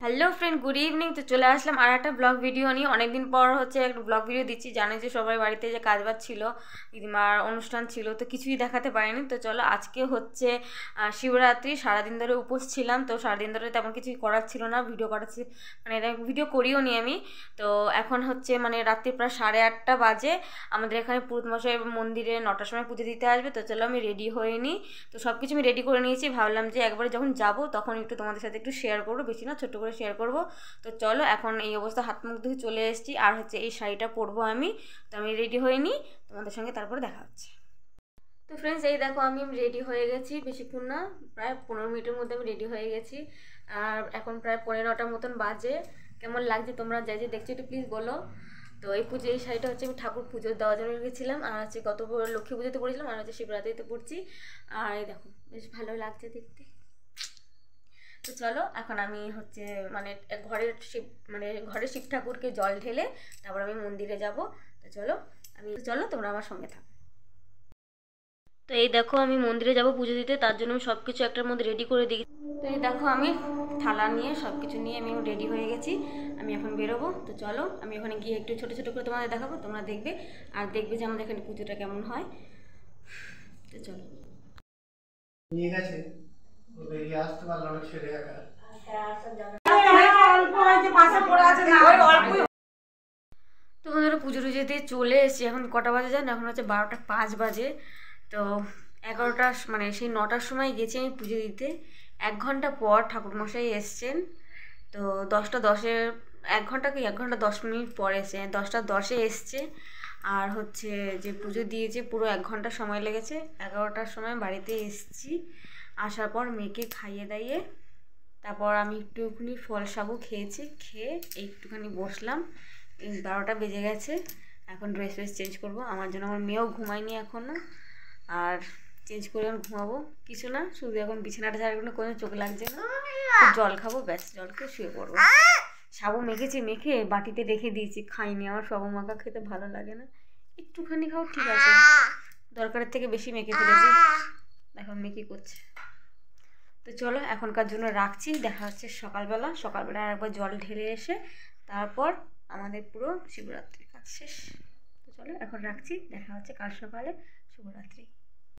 Hello friend, good evening. তো চলে আসলাম আর একটা ব্লগ ভিডিও নিয়ে। অনেকদিন পর হচ্ছে একটা ব্লগ ভিডিও দিচ্ছি। জানি যে সবাই বাড়িতে যে কাজবাজ ছিল, দিদিমার অনুষ্ঠান ছিল, তো কিছুই দেখাতে পারিনি। তো চলো, আজকে হচ্ছে শিবরাত্রি। সারাদিন ধরে উপোস ছিলাম, তো সারাদিন ধরে তেমন কিছুই করার ছিল না, ভিডিও করাচ্ছি, মানে ভিডিও করিও নি আমি। তো এখন হচ্ছে মানে রাত্রি প্রায় 8:30 বাজে। আমাদের এখানে পুরোহিত মশাই মন্দিরে 9টার সময় পুজো দিতে আসবে। তো চলো, আমি রেডি হয়ে নিই। তো সব কিছু আমি রেডি করে নিয়েছি। ভাবলাম যে একবারে যখন যাব তখন একটু তোমাদের সাথে একটু শেয়ার করবো, বেশি না, ছোট্ট করে শেয়ার করব। তো চলো, এখন এই অবস্থা, হাত মুখ ধুয়ে চলে এসেছি। আর হচ্ছে এই শাড়িটা পরবো আমি। তো আমি রেডি হয়ে নিই, তোমাদের সঙ্গে তারপরে দেখা হচ্ছে। তো ফ্রেন্ডস, এই দেখো আমি রেডি হয়ে গেছি। বেশিক্ষণ না, প্রায় 15 মিনিটের মধ্যে আমি রেডি হয়ে গেছি। আর এখন প্রায় 9:15 মতন বাজে। কেমন লাগছে তোমরা যাই যে দেখছো একটু প্লিজ বলো। তো এই শাড়িটা হচ্ছে আমি ঠাকুর পুজো দেওয়ার জন্য রেখেছিলাম। আর হচ্ছে গত লক্ষ্মী পুজোতে পড়েছিলাম, আর হচ্ছে শিবরাত্রিতে পড়ছি। আর এই দেখো, বেশ ভালো লাগছে দেখতে। তো চলো, এখন আমি হচ্ছে মানে ঘরের শিব ঠাকুরকে জল ঢেলে তারপর আমি মন্দিরে যাব। তো চলো তোমরা আমার সঙ্গে থাকো। তো এই দেখো, আমি মন্দিরে যাব পুজো দিতে, তার জন্য আমি সব কিছু একটার মধ্যে রেডি করে দিই। তো এই দেখো, আমি থালা নিয়ে সব কিছু নিয়ে আমি রেডি হয়ে গেছি। আমি এখন বেরোবো। তো চলো, আমি ওখানে গিয়ে একটু ছোটো ছোটো করে তোমাদের দেখাবো, তোমরা দেখবে আর দেখবে যে আমাদের এখানে পুজোটা কেমন হয়। তো চলো, ঠিক আছে। তো ধরো পুজো টুজো দিয়ে চলে এসেছি। এখন কটা বাজে জানো? এখন হচ্ছে 12টা 5 বাজে। তো 11টা মানে সেই 9টার সময় গেছি আমি পুজো দিতে। 1 ঘন্টা পর ঠাকুরমশাই এসছেন। তো 10টা 10-এ, 1 ঘন্টা কি 1 ঘন্টা 10 মিনিট পরে এসে 10টা 10-এ এসছে। আর হচ্ছে যে পুজো দিয়েছে পুরো 1 ঘন্টা সময় লেগেছে। 11টার সময় বাড়িতে এসছি। আসার পর মেয়েকে খাইয়ে দাইয়ে তারপর আমি একটুখানি ফল সাবু খেয়েছি, খেয়ে একটুখানি বসলাম। 12টা বেজে গেছে। এখন ড্রেস চেঞ্জ করবো আমার জন্য। আমার মেয়েও ঘুমায়নি এখনও। আর চেঞ্জ করে আমি ঘুমাবো। কিছু না, শুধু এখন বিছানাটা ছাড়া কোনো চোখ লাগছে না। জল খাবো, ব্যাস, জল খেয়ে শুয়ে পড়বো। সাবু মেখে বাটিতে রেখে দিয়েছি, খাইনি। আমার সাবু মাখা খেতে ভালো লাগে না। একটুখানি খাও, ঠিক আছে, দরকারের থেকে বেশি মেখে ফেলেছি। এখন মেয়ে কী করছে। তো চলো, এখনকার জন্য রাখছি। দেখা হচ্ছে সকালবেলা একবার জল ঢেলে এসে তারপর আমাদের পুরো শিবরাত্রির কাজ শেষ। তো চলো, এখন রাখছি। দেখা হচ্ছে কাল সকালে। শুভরাত্রি।